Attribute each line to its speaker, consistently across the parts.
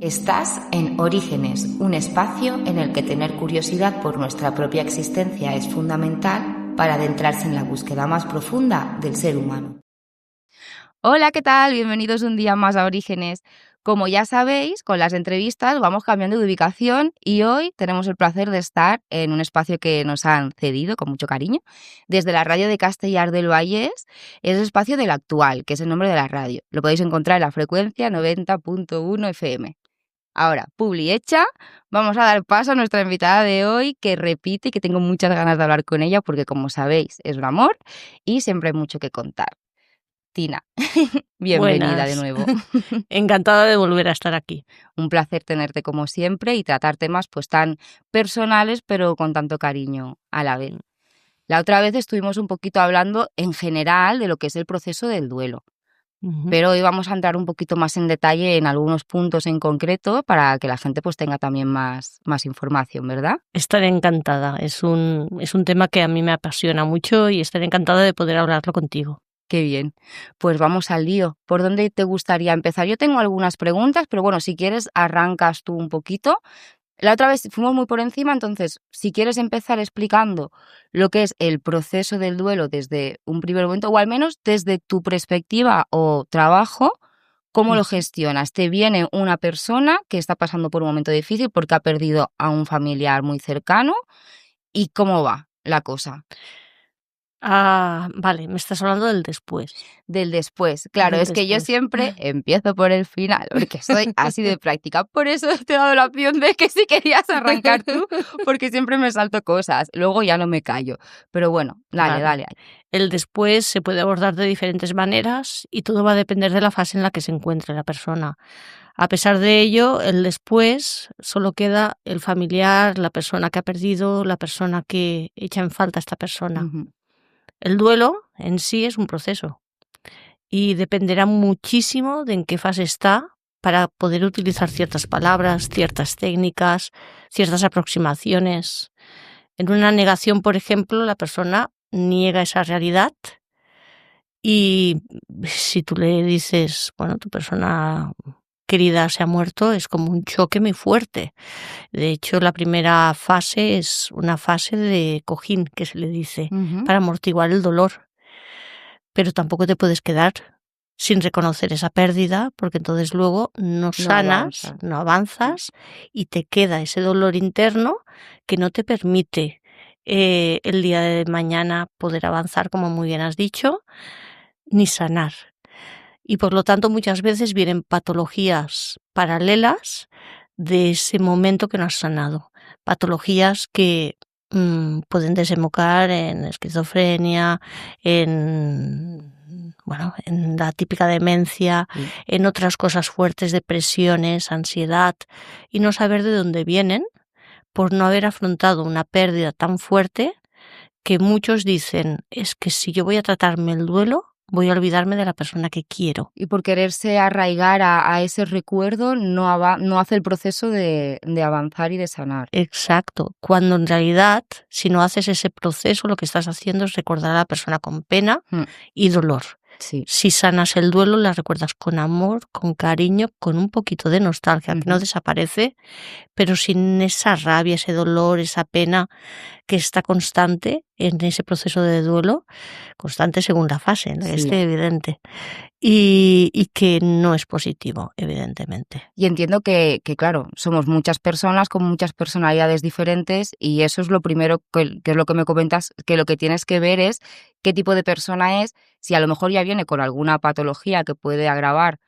Speaker 1: Estás en Orígenes, un espacio en el que tener curiosidad por nuestra propia existencia es fundamental para adentrarse en la búsqueda más profunda del ser humano.
Speaker 2: Hola, ¿qué tal? Bienvenidos un día más a Orígenes. Como ya sabéis, con las entrevistas vamos cambiando de ubicación y hoy tenemos el placer de estar en un espacio que nos han cedido con mucho cariño desde la radio de Castellar del Vallès. Es el espacio del Actual, que es el nombre de la radio. Lo podéis encontrar en la frecuencia 90.1 FM. Ahora, publi hecha, vamos a dar paso a nuestra invitada de hoy, que repite y que tengo muchas ganas de hablar con ella porque, como sabéis, es un amor y siempre hay mucho que contar. Tina, bienvenida de
Speaker 3: Buenas.
Speaker 2: nuevo.
Speaker 3: Encantada de volver a estar aquí.
Speaker 2: Un placer tenerte como siempre y tratar temas pues tan personales pero con tanto cariño a la vez. La otra vez estuvimos un poquito hablando en general de lo que es el proceso del duelo, pero hoy vamos a entrar un poquito más en detalle en algunos puntos en concreto para que la gente pues tenga también más información, ¿verdad?
Speaker 3: Estaré encantada. Es un tema que a mí me apasiona mucho y estaré encantada de poder hablarlo contigo.
Speaker 2: Qué bien. Pues vamos al lío. ¿Por dónde te gustaría empezar? Yo tengo algunas preguntas, pero bueno, si quieres arrancas tú un poquito. La otra vez fuimos muy por encima, entonces, si quieres empezar explicando lo que es el proceso del duelo desde un primer momento, o al menos desde tu perspectiva o trabajo, ¿cómo lo gestionas? ¿Te viene una persona que está pasando por un momento difícil porque ha perdido a un familiar muy cercano? ¿Y cómo va la cosa?
Speaker 3: Vale, me estás hablando del después.
Speaker 2: Del después. Claro,
Speaker 3: Del
Speaker 2: es que yo
Speaker 3: después.
Speaker 2: siempre empiezo por el final, porque soy así de práctica. Por eso te he dado la opción de que si querías arrancar tú, porque siempre me salto cosas. Luego ya no me callo. Pero bueno, dale,
Speaker 3: Vale.
Speaker 2: dale.
Speaker 3: El después se puede abordar de diferentes maneras y todo va a depender de la fase en la que se encuentre la persona. A pesar de ello, el después solo queda el familiar, la persona que ha perdido, la persona que echa en falta a esta persona. El duelo en sí es un proceso y dependerá muchísimo de en qué fase está para poder utilizar ciertas palabras, ciertas técnicas, ciertas aproximaciones. En una negación, por ejemplo, la persona niega esa realidad y si tú le dices, bueno, tu persona querida se ha muerto, es como un choque muy fuerte. De hecho, la primera fase es una fase de cojín, que se le dice, para amortiguar el dolor. Pero tampoco te puedes quedar sin reconocer esa pérdida, porque entonces luego no sanas, no avanzas y te queda ese dolor interno que no te permite el día de mañana poder avanzar, como muy bien has dicho, ni sanar. Y por lo tanto muchas veces vienen patologías paralelas de ese momento que no has sanado. Patologías que pueden desembocar en esquizofrenia, en la típica demencia, en otras cosas fuertes, depresiones, ansiedad, y no saber de dónde vienen por no haber afrontado una pérdida tan fuerte que muchos dicen, es que si yo voy a tratarme el duelo, voy a olvidarme de la persona que quiero.
Speaker 2: Y por quererse arraigar a ese recuerdo no hace el proceso de avanzar y de sanar.
Speaker 3: Exacto. Cuando en realidad, si no haces ese proceso, lo que estás haciendo es recordar a la persona con pena y dolor.
Speaker 2: Sí.
Speaker 3: Si sanas el duelo, la recuerdas con amor, con cariño, con un poquito de nostalgia, que no desaparece, pero sin esa rabia, ese dolor, esa pena que está constante en ese proceso de duelo, constante según la fase, ¿no? Es evidente. Y que no es positivo, evidentemente.
Speaker 2: Y entiendo que, claro, somos muchas personas con muchas personalidades diferentes y eso es lo primero que es lo que me comentas, que lo que tienes que ver es qué tipo de persona es, si a lo mejor ya viene con alguna patología que puede agravar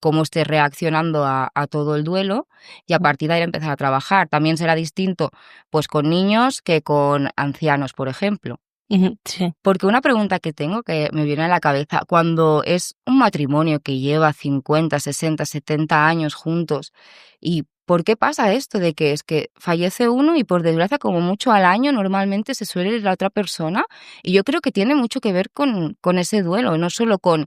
Speaker 2: cómo esté reaccionando a todo el duelo y a partir de ahí empezar a trabajar. También será distinto pues con niños que con ancianos, por ejemplo.
Speaker 3: Sí.
Speaker 2: Porque una pregunta que tengo que me viene a la cabeza, cuando es un matrimonio que lleva 50, 60, 70 años juntos, ¿y por qué pasa esto de que es que fallece uno y por desgracia como mucho al año normalmente se suele ir la otra persona? Y yo creo que tiene mucho que ver con ese duelo, no solo con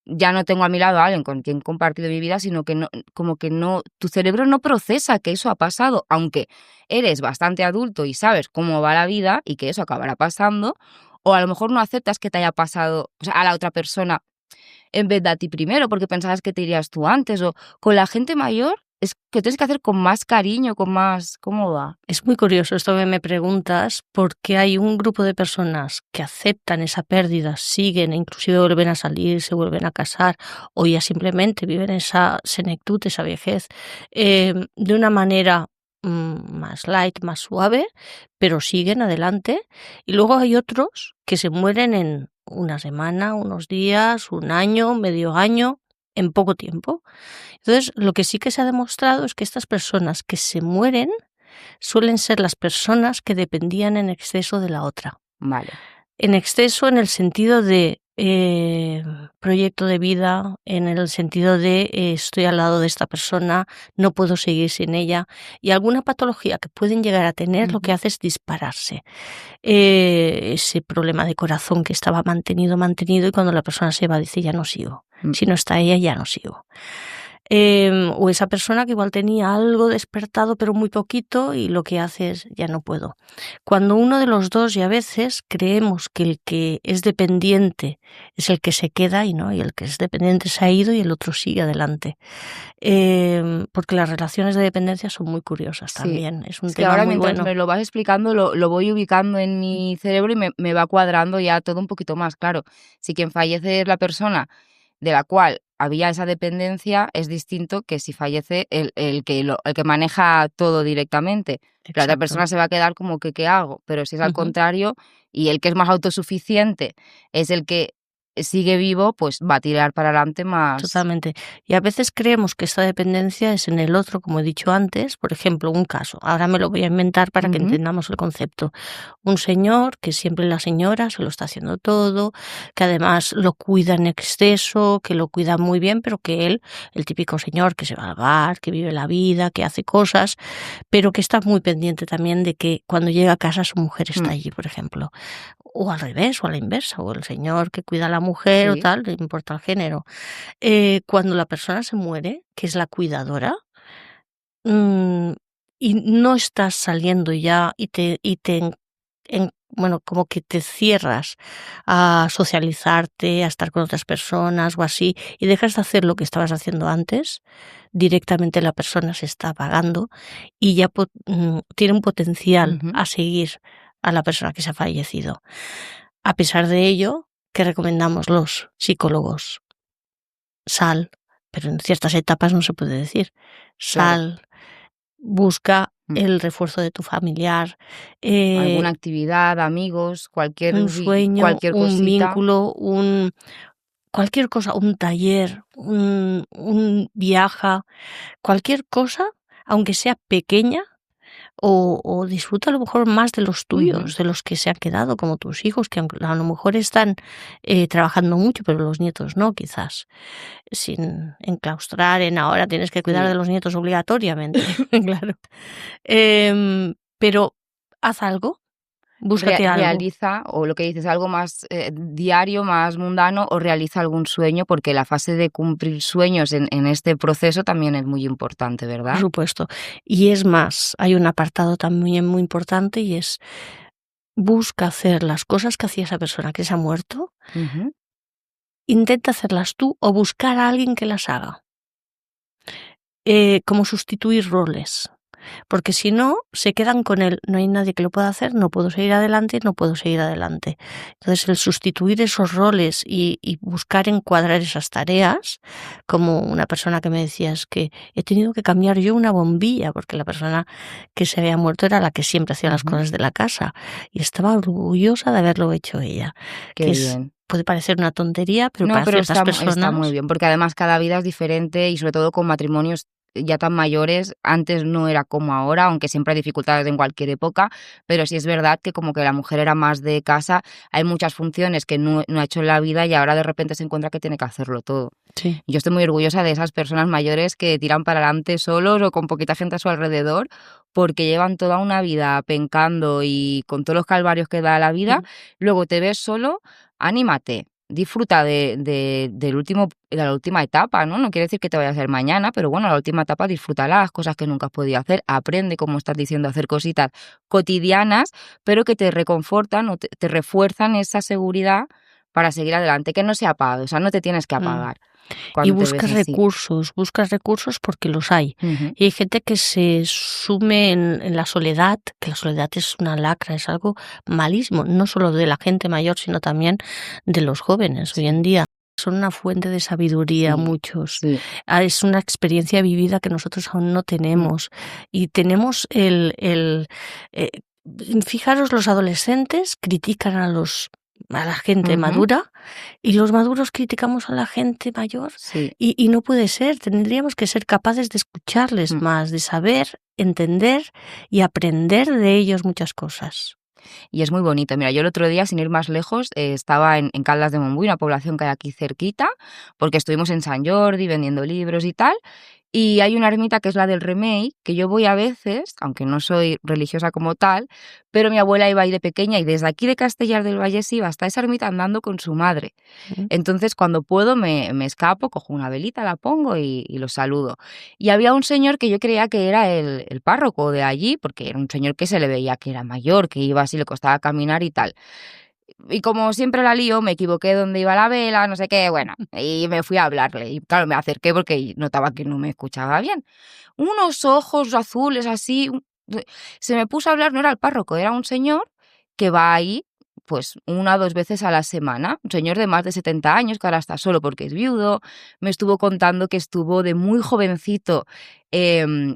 Speaker 2: ya no tengo a mi lado a alguien con quien he compartido mi vida, sino que no, como que no, tu cerebro no procesa que eso ha pasado, aunque eres bastante adulto y sabes cómo va la vida y que eso acabará pasando, o a lo mejor no aceptas que te haya pasado, o sea, a la otra persona en vez de a ti primero, porque pensabas que te irías tú antes, o con la gente mayor es que tienes que hacer con más cariño, con más... ¿Cómo va?
Speaker 3: Es muy curioso esto que me preguntas, porque hay un grupo de personas que aceptan esa pérdida, siguen, inclusive vuelven a salir, se vuelven a casar, o ya simplemente viven esa senectud, esa vejez, de una manera más light, más suave, pero siguen adelante. Y luego hay otros que se mueren en una semana, unos días, un año, medio año, en poco tiempo. Entonces, lo que sí que se ha demostrado es que estas personas que se mueren suelen ser las personas que dependían en exceso de la otra.
Speaker 2: Vale.
Speaker 3: En exceso en el sentido de proyecto de vida, en el sentido de estoy al lado de esta persona, no puedo seguir sin ella, y alguna patología que pueden llegar a tener lo que hace es dispararse. Ese problema de corazón que estaba mantenido, y cuando la persona se va dice ya no sigo. Si no está ella, ya no sigo. O esa persona que igual tenía algo despertado pero muy poquito y lo que hace es ya no puedo. Cuando uno de los dos, y a veces creemos que el que es dependiente es el que se queda y no, y el que es dependiente se ha ido y el otro sigue adelante. Porque las relaciones de dependencia son muy curiosas también. Es un tema
Speaker 2: ahora
Speaker 3: muy
Speaker 2: mientras
Speaker 3: bueno.
Speaker 2: me lo vas explicando lo voy ubicando en mi cerebro y me va cuadrando ya todo un poquito más. Claro, si quien fallece es la persona de la cual había esa dependencia, es distinto que si fallece el que maneja todo directamente. La otra persona se va a quedar como que ¿qué hago? Pero si es al contrario y el que es más autosuficiente es el que sigue vivo, pues va a tirar para adelante más.
Speaker 3: Totalmente. Y a veces creemos que esta dependencia es en el otro, como he dicho antes. Por ejemplo, un caso, ahora me lo voy a inventar para que entendamos el concepto. Un señor que siempre la señora se lo está haciendo todo, que además lo cuida en exceso, que lo cuida muy bien, pero que él, el típico señor que se va al bar, que vive la vida, que hace cosas, pero que está muy pendiente también de que cuando llega a casa su mujer está allí, por ejemplo. O al revés, o a la inversa, o el señor que cuida a la mujer o tal, no importa el género. Cuando la persona se muere, que es la cuidadora, y no estás saliendo ya bueno, como que te cierras a socializarte, a estar con otras personas o así, y dejas de hacer lo que estabas haciendo antes, directamente la persona se está apagando y ya tiene un potencial a seguir a la persona que se ha fallecido. A pesar de ello, ¿qué recomendamos los psicólogos? Sal, pero en ciertas etapas no se puede decir. Sal, busca el refuerzo de tu familiar.
Speaker 2: Alguna actividad, amigos,
Speaker 3: un sueño,
Speaker 2: cualquier cosita.
Speaker 3: Un vínculo, cualquier cosa, un taller, un viaje, cualquier cosa, aunque sea pequeña, o disfruta a lo mejor más de los tuyos, de los que se han quedado, como tus hijos, que a lo mejor están trabajando mucho, pero los nietos no, quizás, sin enclaustrar en ahora tienes que cuidar de los nietos obligatoriamente, claro. Pero haz algo. Búscate algo.
Speaker 2: Realiza, o lo que dices, algo más diario, más mundano, o realiza algún sueño, porque la fase de cumplir sueños en este proceso también es muy importante, ¿verdad?
Speaker 3: Por supuesto. Y es más, hay un apartado también muy importante y es busca hacer las cosas que hacía esa persona que se ha muerto, intenta hacerlas tú o buscar a alguien que las haga. Como sustituir roles. Porque si no, se quedan con él, no hay nadie que lo pueda hacer, no puedo seguir adelante. Entonces, el sustituir esos roles y buscar encuadrar esas tareas, como una persona que me decía, es que he tenido que cambiar yo una bombilla, porque la persona que se había muerto era la que siempre hacía las cosas de la casa, y estaba orgullosa de haberlo hecho ella.
Speaker 2: Qué bien.
Speaker 3: Puede parecer una tontería, pero para ciertas personas...
Speaker 2: está muy bien, porque además cada vida es diferente y sobre todo con matrimonios ya tan mayores, antes no era como ahora, aunque siempre hay dificultades en cualquier época, pero sí es verdad que como que la mujer era más de casa, hay muchas funciones que no ha hecho en la vida y ahora de repente se encuentra que tiene que hacerlo todo.
Speaker 3: Sí.
Speaker 2: Y yo estoy muy orgullosa de esas personas mayores que tiran para adelante solos o con poquita gente a su alrededor, porque llevan toda una vida pencando y con todos los calvarios que da la vida, luego te ves solo, anímate. Disfruta de la última etapa, ¿no? No quiere decir que te vaya a hacer mañana, pero bueno, la última etapa disfrútala, las cosas que nunca has podido hacer, aprende, como estás diciendo, a hacer cositas cotidianas, pero que te reconfortan o te refuerzan esa seguridad para seguir adelante, que no se apague, o sea, no te tienes que apagar.
Speaker 3: Y
Speaker 2: cuando te ves así.
Speaker 3: buscas recursos porque los hay.
Speaker 2: Ujú.
Speaker 3: Y hay gente que se sume en la soledad, que la soledad es una lacra, es algo malísimo, no solo de la gente mayor, sino también de los jóvenes hoy en
Speaker 2: Sí,
Speaker 3: día. Son una fuente de sabiduría
Speaker 2: sí,
Speaker 3: muchos.
Speaker 2: sí.
Speaker 3: Es una experiencia vivida que nosotros aún no
Speaker 2: Mm,
Speaker 3: tenemos. Y tenemos eh, fijaros, los adolescentes critican a la gente
Speaker 2: ujú,
Speaker 3: madura y los maduros criticamos a la gente mayor
Speaker 2: sí.
Speaker 3: y no puede ser. Tendríamos que ser capaces de escucharles
Speaker 2: Mm.
Speaker 3: más, de saber, entender y aprender de ellos muchas cosas.
Speaker 2: Y es muy bonito. Mira, yo el otro día, sin ir más lejos, estaba en Caldas de Montbui, una población que hay aquí cerquita, porque estuvimos en Sant Jordi vendiendo libros y tal. Y hay una ermita que es la del Remei, que yo voy a veces, aunque no soy religiosa como tal, pero mi abuela iba ahí de pequeña y desde aquí de Castellar del Valle se iba hasta esa ermita andando con su madre.
Speaker 3: Mm.
Speaker 2: Entonces, cuando puedo, me escapo, cojo una velita, la pongo y lo saludo. Y había un señor que yo creía que era el párroco de allí, porque era un señor que se le veía que era mayor, que iba así, le costaba caminar y tal. Y como siempre la lío, me equivoqué dónde iba la vela, no sé qué, bueno, y me fui a hablarle. Y claro, me acerqué porque notaba que no me escuchaba bien. Unos ojos azules así, se me puso a hablar, no era el párroco, era un señor que va ahí pues 1 o 2 veces a la semana, un señor de más de 70 años que ahora está solo porque es viudo. Me estuvo contando que estuvo de muy jovencito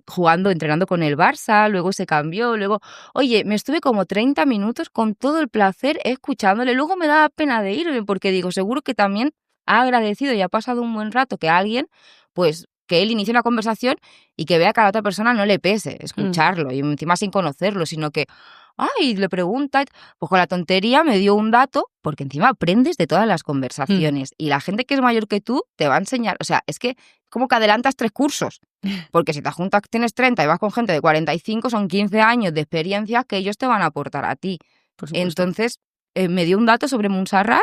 Speaker 2: jugando, entrenando con el Barça, luego se cambió, luego, oye, me estuve como 30 minutos con todo el placer escuchándole, luego me daba pena de irme porque digo, seguro que también ha agradecido y ha pasado un buen rato que alguien, pues, que él inicie una conversación y que vea que a la otra persona no le pese
Speaker 3: Mm.
Speaker 2: escucharlo, y encima sin conocerlo, sino que, ay, le pregunta, pues con la tontería me dio un dato, porque encima aprendes de todas las
Speaker 3: Mm.
Speaker 2: conversaciones, y la gente que es mayor que tú te va a enseñar, o sea, es que como que adelantas 3 cursos, porque si te juntas, tienes 30 y vas con gente de 45, son 15 años de experiencia que ellos te van a aportar a ti.
Speaker 3: Por supuesto.
Speaker 2: Entonces, me dio un dato sobre Montserrat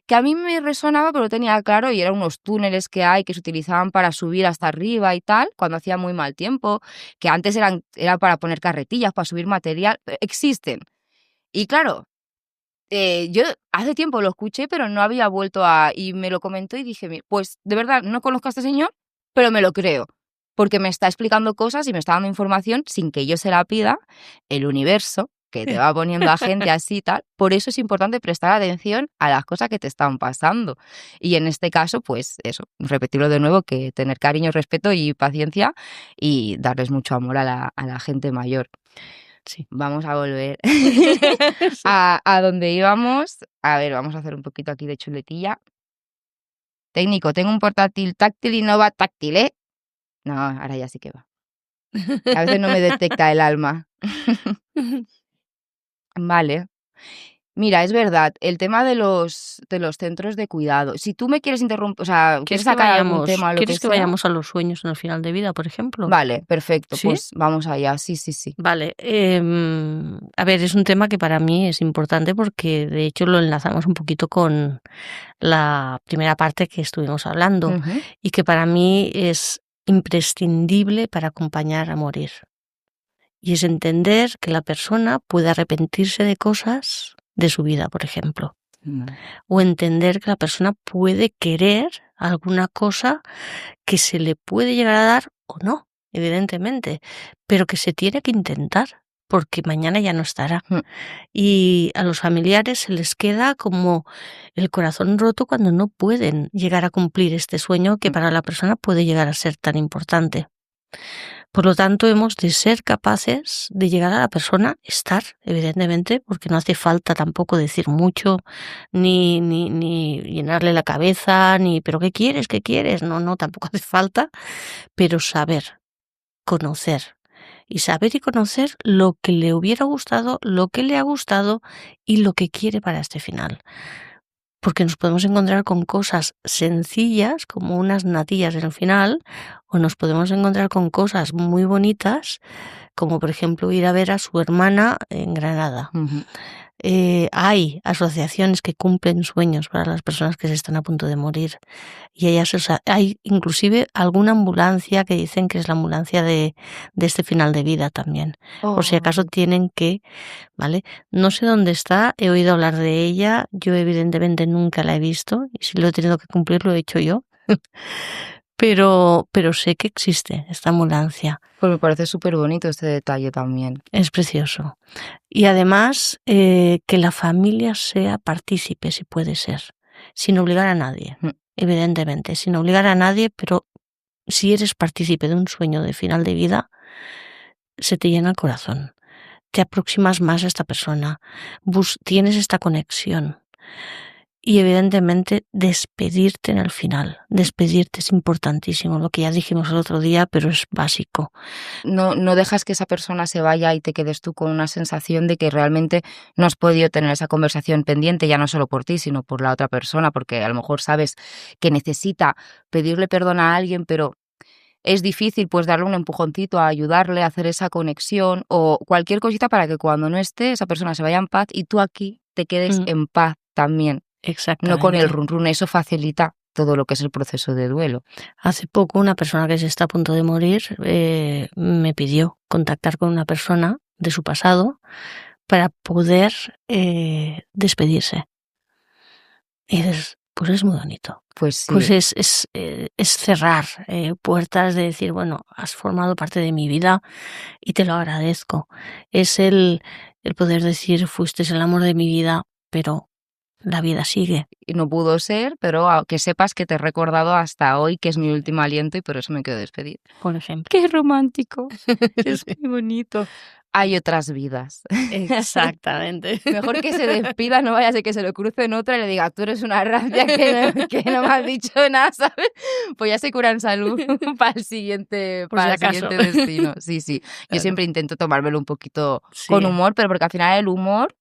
Speaker 2: que a mí me resonaba, pero lo tenía claro, y eran unos túneles que hay que se utilizaban para subir hasta arriba y tal, cuando hacía muy mal tiempo, que antes era para poner carretillas, para subir material, existen. Y claro, yo hace tiempo lo escuché, pero no había vuelto y me lo comentó y dije, pues de verdad no conozco a este señor, pero me lo creo, porque me está explicando cosas y me está dando información sin que yo se la pida, el universo, que te va poniendo a gente así y tal. Por eso es importante prestar atención a las cosas que te están pasando. Y en este caso, pues eso, repetirlo de nuevo, que tener cariño, respeto y paciencia y darles mucho amor a la gente mayor.
Speaker 3: Sí.
Speaker 2: Vamos a volver
Speaker 3: Sí.
Speaker 2: a donde íbamos. A ver, vamos a hacer un poquito aquí de chuletilla. Técnico, tengo un portátil táctil y no va táctil, ¿eh? No, ahora ya sí que va. A veces no me detecta el alma. Vale. Mira, es verdad, el tema de los centros de cuidado. Si tú me quieres interrumpir, o sea, quieres sacar algún tema o lo que
Speaker 3: ¿Quieres que
Speaker 2: sea.
Speaker 3: vayamos a los sueños en el final de vida, por ejemplo?
Speaker 2: Vale, perfecto,
Speaker 3: ¿Sí?
Speaker 2: pues vamos allá. Sí, sí, sí.
Speaker 3: Vale. A ver, es un tema que para mí es importante porque de hecho lo enlazamos un poquito con la primera parte que estuvimos hablando
Speaker 2: Ujú.
Speaker 3: y que para mí es imprescindible para acompañar a morir. Y es entender que la persona puede arrepentirse de cosas de su vida, por ejemplo. O entender que la persona puede querer alguna cosa que se le puede llegar a dar o no, evidentemente, pero que se tiene que intentar, porque mañana ya no estará.
Speaker 2: Mm.
Speaker 3: Y a los familiares se les queda como el corazón roto cuando no pueden llegar a cumplir este sueño que para la persona puede llegar a ser tan importante. Por lo tanto, hemos de ser capaces de llegar a la persona, estar, evidentemente, porque no hace falta tampoco decir mucho, ni llenarle la cabeza, ni ¿pero qué quieres? ¿Qué quieres? No, tampoco hace falta, pero saber, conocer. Y saber y conocer lo que le hubiera gustado, lo que le ha gustado y lo que quiere para este final. Porque nos podemos encontrar con cosas sencillas, como unas natillas en el final, o nos podemos encontrar con cosas muy bonitas, como por ejemplo ir a ver a su hermana en Granada.
Speaker 2: Ujú.
Speaker 3: Hay asociaciones que cumplen sueños para las personas que se están a punto de morir. Y hay inclusive alguna ambulancia que dicen que es la ambulancia de este final de vida también. Por si acaso tienen que, ¿vale? No sé dónde está, he oído hablar de ella, yo evidentemente nunca la he visto, y si lo he tenido que cumplir lo he hecho yo, Pero sé que existe esta ambulancia.
Speaker 2: Pues me parece súper bonito este detalle también.
Speaker 3: Es precioso. Y además, que la familia sea partícipe, si puede ser, sin obligar a nadie, evidentemente, sin obligar a nadie, pero si eres partícipe de un sueño de final de vida, se te llena el corazón, te aproximas más a esta persona, tienes esta conexión. Y evidentemente despedirte en el final. Despedirte es importantísimo, lo que ya dijimos el otro día, pero es básico.
Speaker 2: No dejas que esa persona se vaya y te quedes tú con una sensación de que realmente no has podido tener esa conversación pendiente, ya no solo por ti, sino por la otra persona, porque a lo mejor sabes que necesita pedirle perdón a alguien, pero es difícil pues darle un empujoncito a ayudarle a hacer esa conexión o cualquier cosita para que cuando no esté esa persona se vaya en paz y tú aquí te quedes en paz también.
Speaker 3: Exactamente.
Speaker 2: No con el run run, eso facilita todo lo que es el proceso de duelo.
Speaker 3: Hace poco una persona que se está a punto de morir me pidió contactar con una persona de su pasado para poder despedirse. Y dices, pues es muy bonito.
Speaker 2: Pues sí.
Speaker 3: Pues es cerrar puertas de decir, bueno, has formado parte de mi vida y te lo agradezco. Es el poder decir, fuiste el amor de mi vida, pero la vida sigue.
Speaker 2: Y no pudo ser, pero que sepas que te he recordado hasta hoy que es mi último aliento y por eso me quiero despedir.
Speaker 3: Por ejemplo.
Speaker 2: ¡Qué romántico! Es muy bonito. Hay otras vidas.
Speaker 3: Exactamente.
Speaker 2: Mejor que se despida, no vaya a ser que se lo cruce en otra y le diga, tú eres una rancia que no me has dicho nada, ¿sabes? Pues ya se cura en salud para el siguiente destino. Sí. Yo siempre intento tomármelo un poquito con humor, pero porque al final el humor,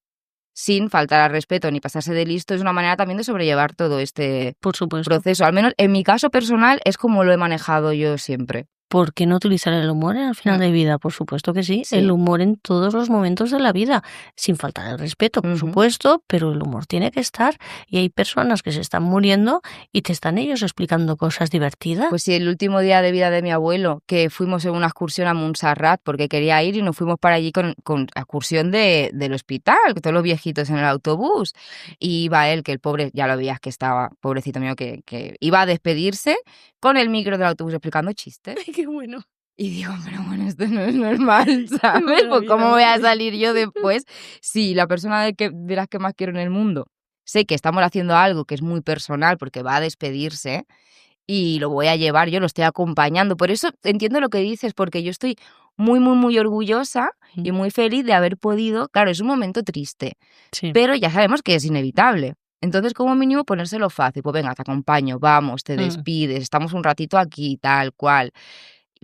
Speaker 2: sin faltar al respeto ni pasarse de listo, es una manera también de sobrellevar todo este proceso. Al menos en mi caso personal es como lo he manejado yo siempre.
Speaker 3: ¿Por qué no utilizar el humor en el final de vida? Por supuesto que sí. El humor en todos los momentos de la vida, sin faltar el respeto, por supuesto, pero el humor tiene que estar. Y hay personas que se están muriendo y te están ellos explicando cosas divertidas.
Speaker 2: Pues sí, el último día de vida de mi abuelo, que fuimos en una excursión a Montserrat porque quería ir y nos fuimos para allí con excursión del hospital, con todos los viejitos en el autobús. Y iba él, que el pobre, ya lo veías que estaba, pobrecito mío, que iba a despedirse con el micro del autobús explicando chistes.
Speaker 3: ¡Qué bueno!
Speaker 2: Y digo, pero bueno, esto no es normal, ¿sabes? Pues ¿cómo voy a salir yo después si la persona de las que más quiero en el mundo sé que estamos haciendo algo que es muy personal porque va a despedirse y lo voy a llevar, yo lo estoy acompañando? Por eso entiendo lo que dices, porque yo estoy muy, muy, muy orgullosa y muy feliz de haber podido, claro, es un momento triste, pero ya sabemos que es inevitable. Entonces, como mínimo, ponérselo fácil. Pues venga, te acompaño, vamos, te despides, estamos un ratito aquí, tal cual.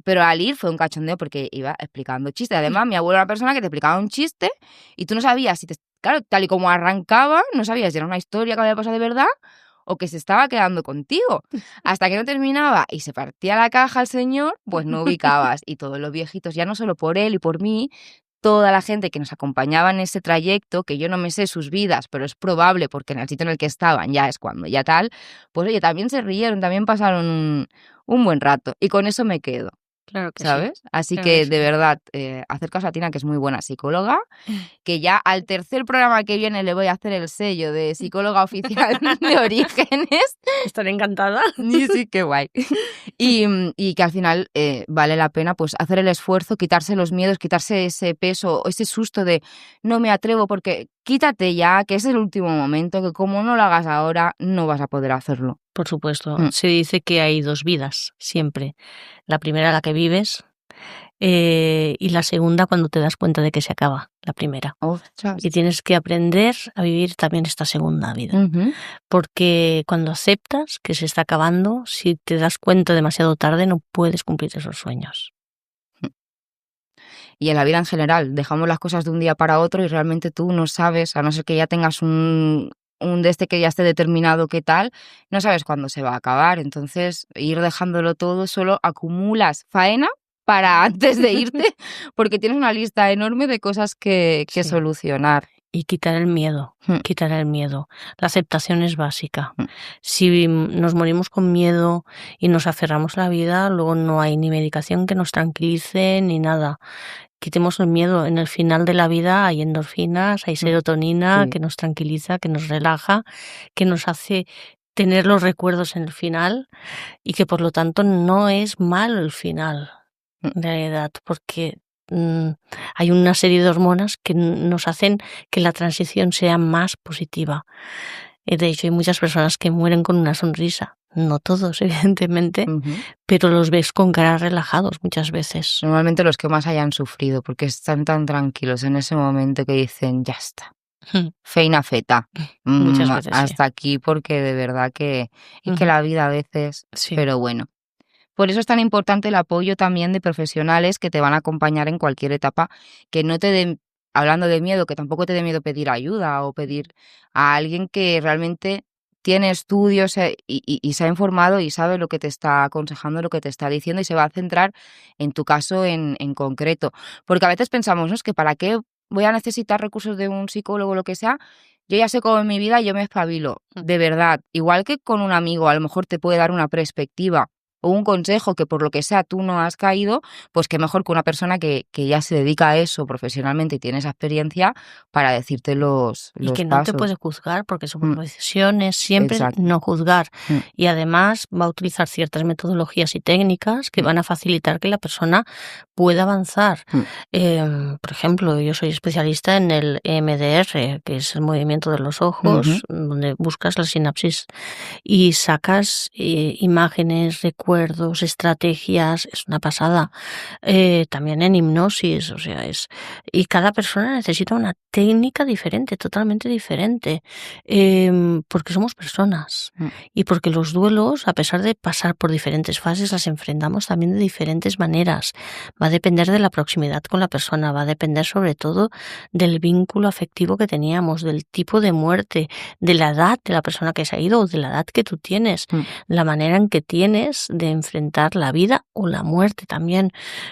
Speaker 2: Pero al ir fue un cachondeo porque iba explicando chistes. Además, mi abuelo era una persona que te explicaba un chiste y tú no sabías si claro, tal y como arrancaba, no sabías si era una historia que había pasado de verdad o que se estaba quedando contigo. Hasta que no terminaba y se partía la caja el señor, pues no ubicabas. Y todos los viejitos, ya no solo por él y por mí, toda la gente que nos acompañaba en ese trayecto, que yo no me sé sus vidas, pero es probable porque en el sitio en el que estaban ya es cuando ya tal, pues oye, también se rieron, también pasaron un buen rato. Y con eso me quedo.
Speaker 3: Claro que
Speaker 2: ¿sabes?
Speaker 3: sí.
Speaker 2: Así
Speaker 3: Claro
Speaker 2: que
Speaker 3: que
Speaker 2: de
Speaker 3: sí.
Speaker 2: verdad, hacer caso a Tina, que es muy buena psicóloga, que ya al tercer programa que viene le voy a hacer el sello de psicóloga oficial de Orígenes.
Speaker 3: Estaré encantada.
Speaker 2: Y sí, qué guay. Y que al final vale la pena pues hacer el esfuerzo, quitarse los miedos, quitarse ese peso, ese susto de no me atrevo, porque quítate ya, que es el último momento, que como no lo hagas ahora, no vas a poder hacerlo.
Speaker 3: Por supuesto. Se dice que hay dos vidas, siempre. La primera, la que vives, y la segunda, cuando te das cuenta de que se acaba la primera.
Speaker 2: Ostras.
Speaker 3: Y tienes que aprender a vivir también esta segunda vida. Porque cuando aceptas que se está acabando, si te das cuenta demasiado tarde, no puedes cumplir esos sueños.
Speaker 2: Y en la vida en general, dejamos las cosas de un día para otro y realmente tú no sabes, a no ser que ya tengas un de este que ya esté determinado qué tal, no sabes cuándo se va a acabar. Entonces, ir dejándolo todo, solo acumulas faena para antes de irte, porque tienes una lista enorme de cosas que solucionar.
Speaker 3: Y quitar el miedo, quitar el miedo. La aceptación es básica. Si nos morimos con miedo y nos aferramos a la vida, luego no hay ni medicación que nos tranquilice ni nada. Quitemos el miedo. En el final de la vida hay endorfinas, hay serotonina que nos tranquiliza, que nos relaja, que nos hace tener los recuerdos en el final y que por lo tanto no es malo el final, en realidad, porque hay una serie de hormonas que nos hacen que la transición sea más positiva. De hecho, hay muchas personas que mueren con una sonrisa. No todos, evidentemente, pero los ves con caras relajados muchas veces.
Speaker 2: Normalmente los que más hayan sufrido, porque están tan tranquilos en ese momento que dicen, ya está. Feina feta.
Speaker 3: Muchas veces,
Speaker 2: hasta aquí, porque de verdad que es que la vida a veces,
Speaker 3: sí.
Speaker 2: Pero bueno. Por eso es tan importante el apoyo también de profesionales que te van a acompañar en cualquier etapa, que no te den, hablando de miedo, que tampoco te dé miedo pedir ayuda o pedir a alguien que realmente tiene estudios y se ha informado y sabe lo que te está aconsejando, lo que te está diciendo y se va a centrar en tu caso en concreto. Porque a veces pensamos, ¿no? Es que ¿para qué voy a necesitar recursos de un psicólogo o lo que sea? Yo ya sé cómo en mi vida yo me espabilo. De verdad, igual que con un amigo a lo mejor te puede dar una perspectiva o un consejo que por lo que sea tú no has caído, pues qué mejor que una persona que ya se dedica a eso profesionalmente y tiene esa experiencia para decirte los
Speaker 3: Y que
Speaker 2: pasos.
Speaker 3: no te puede juzgar porque son decisiones, siempre
Speaker 2: Exacto.
Speaker 3: no juzgar. Y además va a utilizar ciertas metodologías y técnicas que van a facilitar que la persona pueda avanzar. Por ejemplo, yo soy especialista en el EMDR, que es el movimiento de los ojos, donde buscas la sinapsis y sacas imágenes, recuerdos, estrategias, es una pasada. También en hipnosis, o sea, y cada persona necesita una técnica diferente, totalmente diferente, porque somos personas y porque los duelos, a pesar de pasar por diferentes fases, las enfrentamos también de diferentes maneras. Va a depender de la proximidad con la persona, va a depender sobre todo del vínculo afectivo que teníamos, del tipo de muerte, de la edad de la persona que se ha ido o de la edad que tú tienes, la manera en que tienes de enfrentar la vida o la muerte también.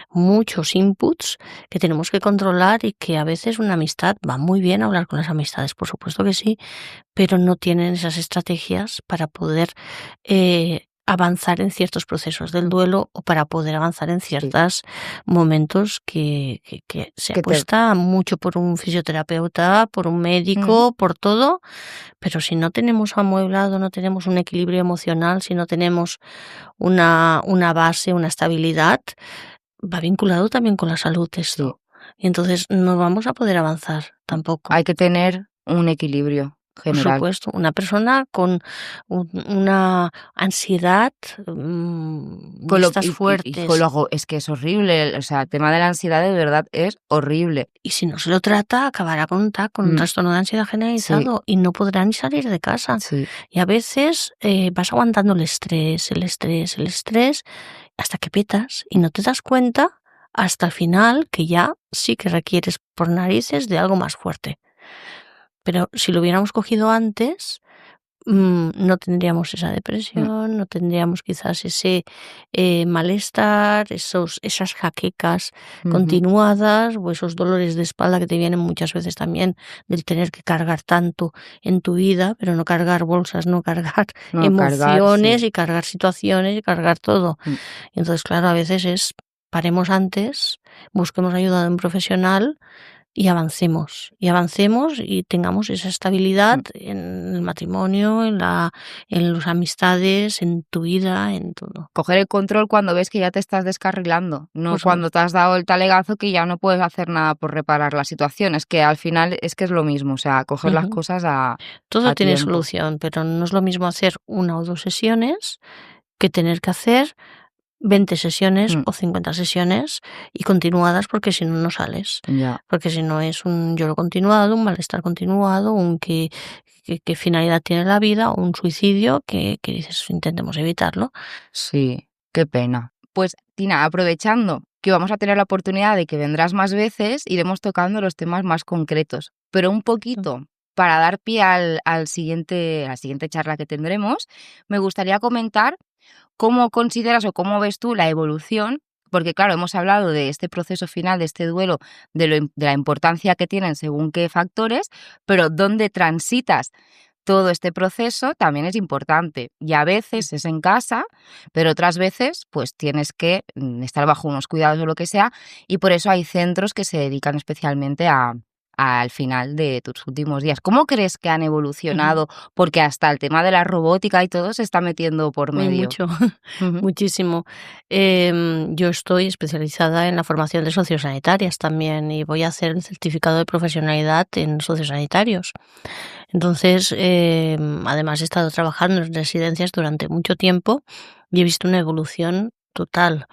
Speaker 3: Muchos inputs que tenemos que controlar y que a veces una amistad va muy bien hablar con las amistades, por supuesto que sí, pero no tienen esas estrategias para poder avanzar en ciertos procesos del duelo o para poder avanzar en ciertos momentos que se apuesta mucho por un fisioterapeuta, por un médico, por todo, pero si no tenemos amueblado, no tenemos un equilibrio emocional, si no tenemos una base, una estabilidad, va vinculado también con la salud esto. Y entonces no vamos a poder avanzar tampoco.
Speaker 2: Hay que tener un equilibrio general.
Speaker 3: Por supuesto, una persona con una ansiedad, listas fuertes.
Speaker 2: Es que es horrible, o sea, el tema de la ansiedad de verdad es horrible.
Speaker 3: Y si no se lo trata, acabará con un trastorno de ansiedad generalizado y no podrá ni salir de casa. Y a veces vas aguantando el estrés, hasta que petas y no te das cuenta hasta el final que ya sí que requieres por narices de algo más fuerte. Pero si lo hubiéramos cogido antes, no tendríamos esa depresión, no tendríamos quizás ese malestar, esas jaquecas continuadas o esos dolores de espalda que te vienen muchas veces también del tener que cargar tanto en tu vida, pero no cargar bolsas, no cargar emociones y cargar situaciones y cargar todo. Y entonces, claro, a veces paremos antes, busquemos ayuda de un profesional y avancemos y tengamos esa estabilidad en el matrimonio, en las amistades, en tu vida, en todo.
Speaker 2: Coger el control cuando ves que ya te estás descarrilando, no cuando te has dado el talegazo que ya no puedes hacer nada por reparar la situación. Es que al final es lo mismo, o sea, coger las cosas
Speaker 3: todo tiene
Speaker 2: tiempo.
Speaker 3: Solución, pero no es lo mismo hacer 1 o 2 sesiones que tener que hacer 20 sesiones o 50 sesiones y continuadas, porque si no, no sales. Porque si no es un lloro continuado, un malestar continuado, un qué finalidad tiene la vida, o un suicidio que dices, intentemos evitarlo.
Speaker 2: Sí, qué pena. Pues Tina, aprovechando que vamos a tener la oportunidad de que vendrás más veces, iremos tocando los temas más concretos, pero un poquito para dar pie a la siguiente charla que tendremos, me gustaría comentar ¿cómo consideras o cómo ves tú la evolución? Porque claro, hemos hablado de este proceso final, de este duelo, de la importancia que tienen según qué factores, pero dónde transitas todo este proceso también es importante. Y a veces es en casa, pero otras veces pues tienes que estar bajo unos cuidados o lo que sea, y por eso hay centros que se dedican especialmente a al final de tus últimos días. ¿Cómo crees que han evolucionado? Porque hasta el tema de la robótica y todo se está metiendo por
Speaker 3: Muy
Speaker 2: medio.
Speaker 3: mucho,
Speaker 2: Ujú.
Speaker 3: muchísimo. Yo estoy especializada en la formación de sociosanitarias también y voy a hacer el certificado de profesionalidad en sociosanitarios. Entonces, además he estado trabajando en residencias durante mucho tiempo y he visto una evolución total.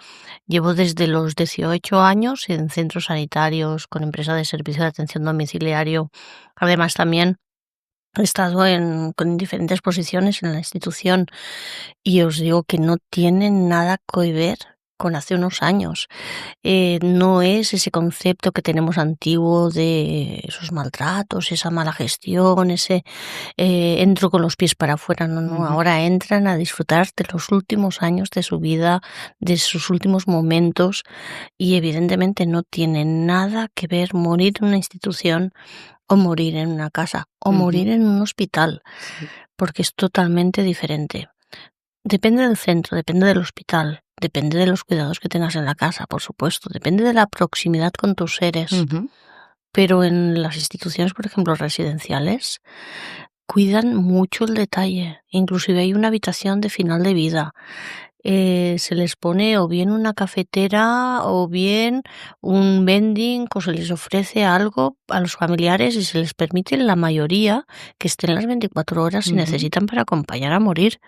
Speaker 3: Llevo desde los 18 años en centros sanitarios, con empresa de servicio de atención domiciliario. Además, también he estado con diferentes posiciones en la institución y os digo que no tiene nada que ver con hace unos años. No es ese concepto que tenemos antiguo de esos maltratos, esa mala gestión, ese entro con los pies para afuera. No,
Speaker 2: Ujú.
Speaker 3: ahora entran a disfrutar de los últimos años de su vida, de sus últimos momentos y evidentemente no tiene nada que ver morir en una institución o morir en una casa o morir
Speaker 2: Ujú.
Speaker 3: en un hospital,
Speaker 2: Sí.
Speaker 3: porque es totalmente diferente. Depende del centro, depende del hospital, depende de los cuidados que tengas en la casa, por supuesto, depende de la proximidad con tus seres.
Speaker 2: Ujú.
Speaker 3: Pero en las instituciones, por ejemplo, residenciales, cuidan mucho el detalle. Inclusive hay una habitación de final de vida. Se les pone o bien una cafetera o bien un vending o se les ofrece algo a los familiares y se les permite en la mayoría que estén las 24 horas si
Speaker 2: Ujú.
Speaker 3: necesitan para acompañar a morir.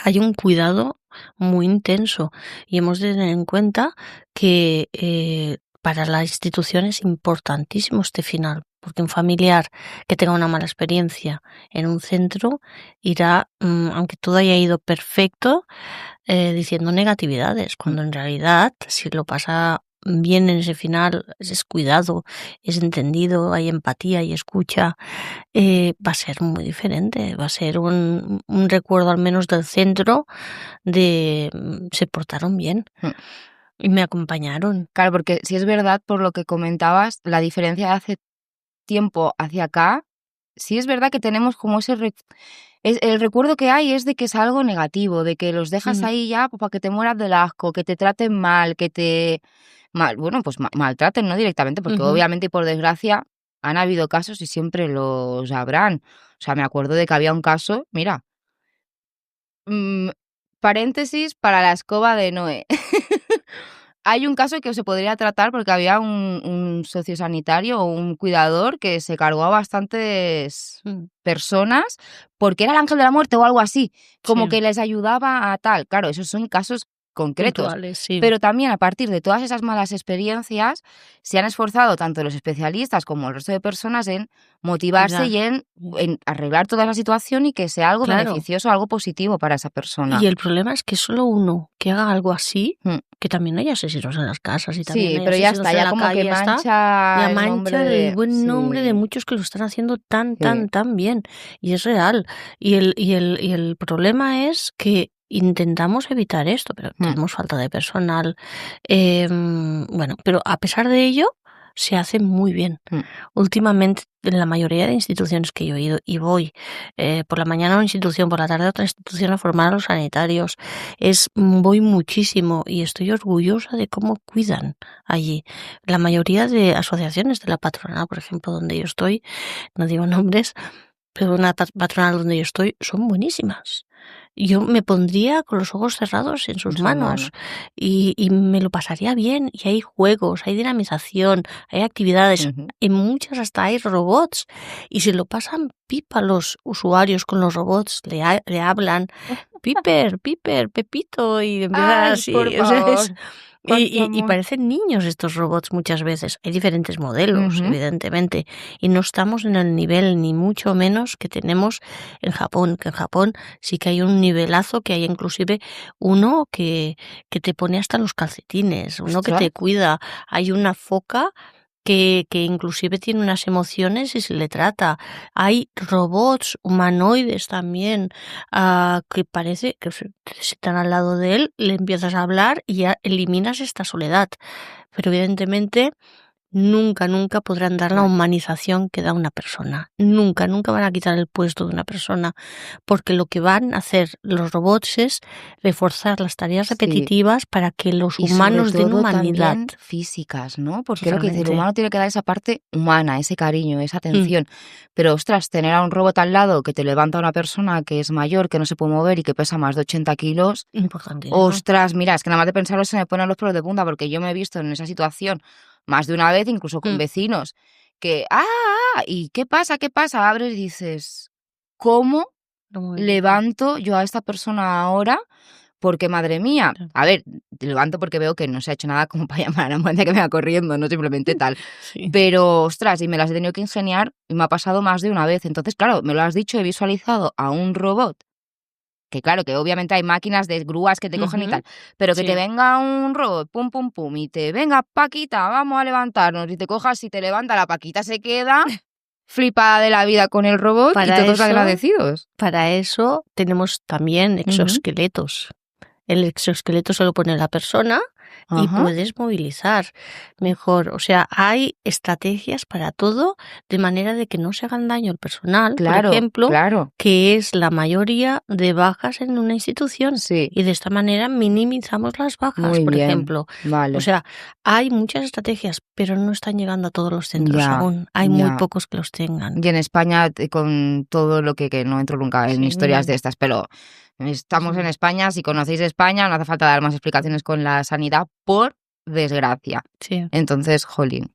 Speaker 3: Hay un cuidado muy intenso y hemos de tener en cuenta que para la institución es importantísimo este final, porque un familiar que tenga una mala experiencia en un centro irá, aunque todo haya ido perfecto, diciendo negatividades, cuando en realidad si lo pasa bien en ese final, es cuidado, es entendido, hay empatía y escucha, va a ser muy diferente, va a ser un recuerdo al menos del centro de se portaron bien
Speaker 2: Mm.
Speaker 3: y me acompañaron.
Speaker 2: Claro, porque si es verdad, por lo que comentabas, la diferencia de hace tiempo hacia acá, sí es verdad que tenemos como el recuerdo que hay es de que es algo negativo, de que los dejas
Speaker 3: Ujú,
Speaker 2: ahí ya para que te mueras del asco, que te traten mal, que te bueno, pues maltraten, no directamente, porque
Speaker 3: ujú,
Speaker 2: obviamente y por desgracia han habido casos y siempre los habrán. O sea, me acuerdo de que había un caso, mira, mm, paréntesis para la escoba de Noé. Hay un caso que se podría tratar porque había un sociosanitario o un cuidador que se cargó a bastantes
Speaker 3: mm,
Speaker 2: personas porque era el ángel de la muerte o algo así, como
Speaker 3: sí,
Speaker 2: que les ayudaba a tal. Claro, esos son casos concretos,
Speaker 3: puntuales, sí,
Speaker 2: pero también a partir de todas esas malas experiencias se han esforzado tanto los especialistas como el resto de personas en motivarse
Speaker 3: cuidar.
Speaker 2: y en arreglar toda la situación y que sea algo
Speaker 3: Claro.
Speaker 2: beneficioso, algo positivo para esa persona.
Speaker 3: Y el problema es que solo uno que haga algo así,
Speaker 2: Mm.
Speaker 3: que también hay asesinos en las casas y también
Speaker 2: Sí,
Speaker 3: hay
Speaker 2: pero ya
Speaker 3: asesinos
Speaker 2: está,
Speaker 3: en
Speaker 2: ya
Speaker 3: la
Speaker 2: como
Speaker 3: calle,
Speaker 2: que
Speaker 3: ya está,
Speaker 2: mancha
Speaker 3: ya
Speaker 2: el nombre
Speaker 3: mancha el
Speaker 2: de
Speaker 3: buen nombre de
Speaker 2: sí,
Speaker 3: muchos que lo están haciendo tan,
Speaker 2: sí.
Speaker 3: tan, tan bien. Y es real. Y el problema es que intentamos evitar esto, pero
Speaker 2: Mm,
Speaker 3: tenemos falta de personal. Bueno, pero a pesar de ello, se hace muy bien.
Speaker 2: mm.
Speaker 3: Últimamente, en la mayoría de instituciones que yo he ido y voy, por la mañana a una institución, por la tarde a otra institución a formar a los sanitarios, voy muchísimo y estoy orgullosa de cómo cuidan allí. La mayoría de asociaciones de la patronal, por ejemplo, donde yo estoy, no digo nombres, pero una patronal donde yo estoy, son buenísimas. Yo me pondría con los ojos cerrados en
Speaker 2: En
Speaker 3: sus
Speaker 2: su
Speaker 3: manos
Speaker 2: mano.
Speaker 3: y me lo pasaría bien. Y hay juegos, hay dinamización, hay actividades,
Speaker 2: Ujú.
Speaker 3: en muchas hasta hay robots. Y se lo pasan pipa los usuarios con los robots, le hablan, Piper, Piper, Pepito, y empiezan
Speaker 2: Ay, por
Speaker 3: así, o sea,
Speaker 2: favor,
Speaker 3: y,
Speaker 2: cuánto
Speaker 3: y
Speaker 2: amor.
Speaker 3: parecen niños estos robots muchas veces. Hay diferentes modelos,
Speaker 2: Ujú.
Speaker 3: evidentemente, y no estamos en el nivel ni mucho menos que tenemos en Japón, que en Japón sí que hay un nivelazo, que hay inclusive uno que te pone hasta los calcetines, uno que
Speaker 2: Ostras.
Speaker 3: te cuida. Hay una foca que inclusive tiene unas emociones y se le trata. Hay robots humanoides también, que parece que te sientan al lado de él, le empiezas a hablar y ya eliminas esta soledad. Pero evidentemente nunca, nunca podrán dar la
Speaker 2: Vale.
Speaker 3: humanización que da una persona. Nunca, nunca van a quitar el puesto de una persona, porque lo que van a hacer los robots es reforzar las tareas
Speaker 2: Sí.
Speaker 3: repetitivas para que los
Speaker 2: Y sobre
Speaker 3: humanos den
Speaker 2: todo
Speaker 3: humanidad.
Speaker 2: también físicas, ¿no? Porque es lo que dice, el
Speaker 3: Totalmente.
Speaker 2: humano tiene que dar esa parte humana, ese cariño, esa atención. Pero ostras, tener a un robot al lado que te levanta a una persona que es mayor, que no se puede mover y que pesa más de 80 kilos,
Speaker 3: Importantísimo.
Speaker 2: ostras, mira, es que nada más de pensarlo se me ponen los pelos de punta, porque yo me he visto en esa situación más de una vez, incluso con vecinos, que, ¿y qué pasa? ¿Qué pasa? Abres y dices, ¿cómo
Speaker 3: Muy bien.
Speaker 2: levanto yo a esta persona ahora? Porque, madre mía,
Speaker 3: Claro.
Speaker 2: a ver, te levanto porque veo que no se ha hecho nada como para llamar a la ambulancia que venga corriendo, no simplemente tal.
Speaker 3: Sí.
Speaker 2: Pero, ostras, y me las he tenido que ingeniar y me ha pasado más de una vez. Entonces, claro, me lo has dicho, he visualizado a un robot, que claro, que obviamente hay máquinas de grúas que te cogen y
Speaker 3: Ujú.
Speaker 2: tal, pero que
Speaker 3: Sí.
Speaker 2: te venga un robot, pum, pum, pum, y te venga, Paquita, vamos a levantarnos, y te cojas y te levanta, la Paquita se queda flipada de la vida con el robot y
Speaker 3: Para
Speaker 2: todos
Speaker 3: eso,
Speaker 2: agradecidos.
Speaker 3: para eso tenemos también
Speaker 2: Ujú.
Speaker 3: exoesqueletos. El exoesqueleto se lo pone la persona y
Speaker 2: Ajá.
Speaker 3: puedes movilizar mejor. O sea, hay estrategias para todo, de manera de que no se hagan daño al personal, por
Speaker 2: Claro,
Speaker 3: ejemplo,
Speaker 2: claro.
Speaker 3: que es la mayoría de bajas en una institución.
Speaker 2: Sí,
Speaker 3: Y de esta manera minimizamos las bajas,
Speaker 2: muy
Speaker 3: por
Speaker 2: bien.
Speaker 3: ejemplo. O
Speaker 2: Vale.
Speaker 3: sea, hay muchas estrategias, pero no están llegando a todos los centros
Speaker 2: Ya,
Speaker 3: aún. Hay muy
Speaker 2: ya.
Speaker 3: pocos que los tengan.
Speaker 2: Y en España, con todo lo que no entro nunca en historias de
Speaker 3: Sí.
Speaker 2: estas, pero estamos en
Speaker 3: Sí.
Speaker 2: España, si conocéis España, no hace falta dar más explicaciones con la sanidad, por desgracia.
Speaker 3: Sí.
Speaker 2: Entonces, jolín.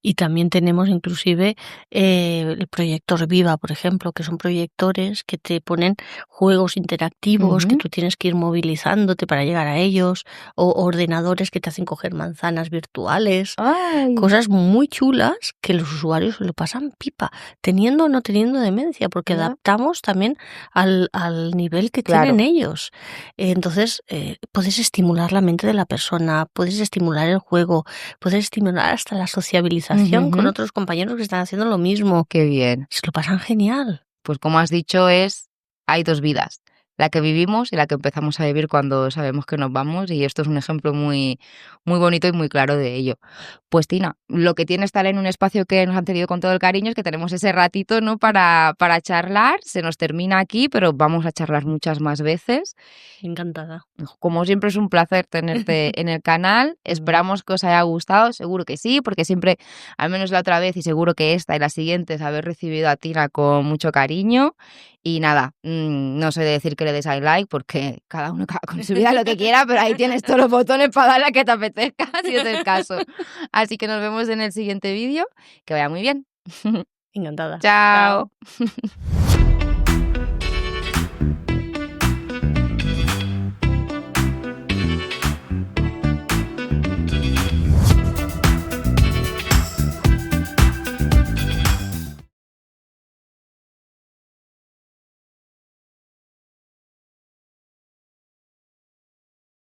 Speaker 3: Y también tenemos inclusive el proyector Viva, por ejemplo, que son proyectores que te ponen juegos interactivos que
Speaker 2: Ujú.
Speaker 3: tú tienes que ir movilizándote para llegar a ellos, o ordenadores que te hacen coger manzanas virtuales,
Speaker 2: ¡Ay!
Speaker 3: cosas muy chulas que los usuarios se lo pasan pipa, teniendo o no teniendo demencia, porque
Speaker 2: Ya.
Speaker 3: adaptamos también al nivel que
Speaker 2: Claro.
Speaker 3: tienen ellos. Entonces, puedes estimular la mente de la persona, puedes estimular el juego, puedes estimular hasta la sociabilización con
Speaker 2: Ujujú.
Speaker 3: otros compañeros que están haciendo lo mismo.
Speaker 2: Qué bien.
Speaker 3: Se lo pasan genial.
Speaker 2: Pues como has dicho, hay dos vidas, la que vivimos y la que empezamos a vivir cuando sabemos que nos vamos, y esto es un ejemplo muy, muy bonito y muy claro de ello. Pues Tina, lo que tiene estar en un espacio que nos han tenido con todo el cariño es que tenemos ese ratito, ¿no?, para charlar. Se nos termina aquí, pero vamos a charlar muchas más veces.
Speaker 3: Encantada.
Speaker 2: Como siempre, es un placer tenerte en el canal. Esperamos que os haya gustado, seguro que sí, porque siempre, al menos la otra vez y seguro que esta y las siguientes, habéis recibido a Tina con mucho cariño. Y nada, no sé decir que le des al like, porque cada uno con su vida lo que quiera, pero ahí tienes todos los botones para darle a que te apetezca, si es el caso. Así que nos vemos en el siguiente vídeo. Que vaya muy bien.
Speaker 3: Encantada.
Speaker 2: Chao.
Speaker 3: Chao.